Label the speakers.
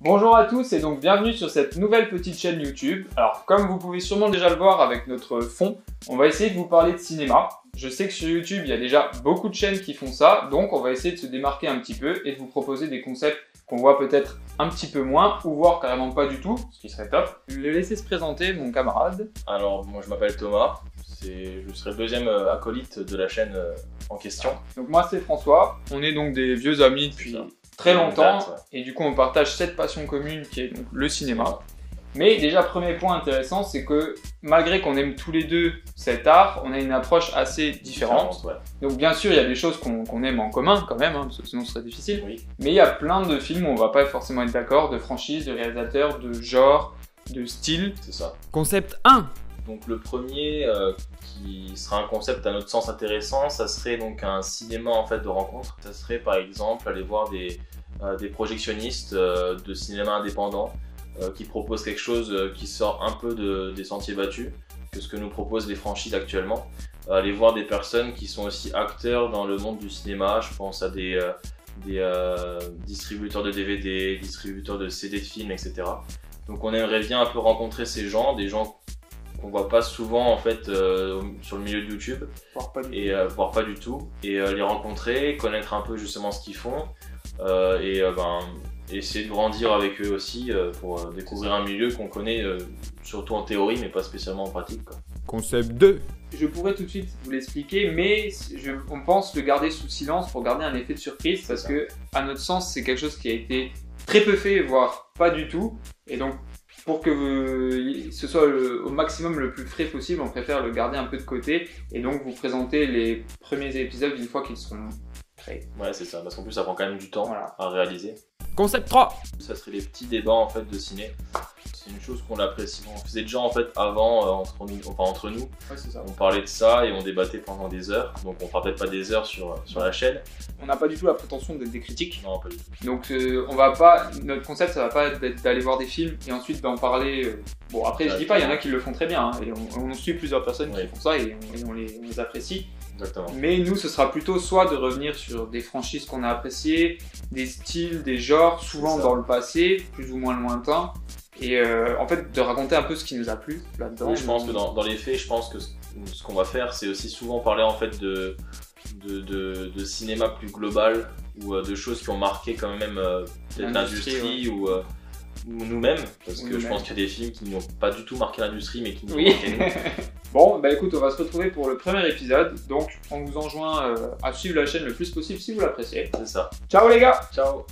Speaker 1: Bonjour à tous et donc bienvenue sur cette nouvelle petite chaîne YouTube. Alors comme vous pouvez sûrement déjà le voir avec notre fond, on va essayer de vous parler de cinéma. Je sais que sur YouTube il y a déjà beaucoup de chaînes qui font ça, donc on va essayer de se démarquer un petit peu et de vous proposer des concepts qu'on voit peut-être un petit peu moins ou voire carrément pas du tout, ce qui serait top. Je vais le laisser se présenter, mon camarade.
Speaker 2: Alors moi je m'appelle Thomas, je serai le deuxième acolyte de la chaîne en question.
Speaker 1: Donc moi c'est François, on est donc des vieux amis depuis très longtemps et du coup on partage cette passion commune qui est donc le cinéma. Mais déjà premier point intéressant, c'est que malgré qu'on aime tous les deux cet art, on a une approche assez différente. Donc bien sûr il y a des choses qu'on aime en commun quand même, parce que sinon ce serait difficile. Oui. Mais il y a plein de films où on va pas forcément être d'accord, de franchises, de réalisateurs, de genre, de style.
Speaker 2: C'est ça.
Speaker 1: Concept 1.
Speaker 2: Donc le premier qui sera un concept à notre sens intéressant, ça serait donc un cinéma en fait de rencontre. Ça serait par exemple aller voir des projectionnistes de cinéma indépendant qui proposent quelque chose qui sort un peu des sentiers battus que ce que nous proposent les franchises actuellement. Aller voir des personnes qui sont aussi acteurs dans le monde du cinéma, je pense à des distributeurs de DVD, distributeurs de CD de films, etc. Donc on aimerait bien un peu rencontrer ces gens, des gens qu'on voit pas souvent en fait sur le milieu de YouTube, voire pas du tout, et les rencontrer, connaître un peu justement ce qu'ils font, essayer de grandir avec eux aussi pour découvrir un milieu qu'on connaît surtout en théorie mais pas spécialement en pratique, quoi.
Speaker 1: Concept 2. Je pourrais tout de suite vous l'expliquer, mais on pense le garder sous silence pour garder un effet de surprise parce que à notre sens c'est quelque chose qui a été très peu fait, voire pas du tout, et donc pour que ce soit au maximum le plus frais possible, on préfère le garder un peu de côté et donc vous présenter les premiers épisodes une fois qu'ils seront prêts. Ouais, c'est ça, parce qu'en plus ça prend quand même du temps à réaliser. Concept 3. Ça serait les petits débats en fait de ciné. C'est une chose qu'on apprécie. On faisait déjà en fait avant entre nous. Ouais, c'est ça. On parlait de ça et on débattait pendant des heures. Donc on fera peut-être pas des heures sur la chaîne. On n'a pas du tout la prétention d'être des critiques.
Speaker 2: Non, pas du tout.
Speaker 1: Donc on va pas, notre concept ça va pas être d'aller voir des films et ensuite d'en parler. Bon après je dis pas, il y en a qui le font très bien, et on suit plusieurs personnes qui font ça et on les apprécie. Exactement. Mais nous ce sera plutôt soit de revenir sur des franchises qu'on a appréciées, des styles, des genres, souvent dans le passé, plus ou moins lointain. Et en fait de raconter un peu ce qui nous a plu là-dedans.
Speaker 2: Oui, je pense que dans les faits, je pense que ce qu'on va faire c'est aussi souvent parler en fait de cinéma plus global ou de choses qui ont marqué quand même peut-être l'industrie ou nous-mêmes, parce que je pense qu'il y a des films qui n'ont pas du tout marqué l'industrie mais qui nous ont marqué nous.
Speaker 1: Bon, bah écoute, on va se retrouver pour le premier épisode, donc on vous enjoint à suivre la chaîne le plus possible si vous l'appréciez.
Speaker 2: C'est ça.
Speaker 1: Ciao les gars.
Speaker 2: Ciao.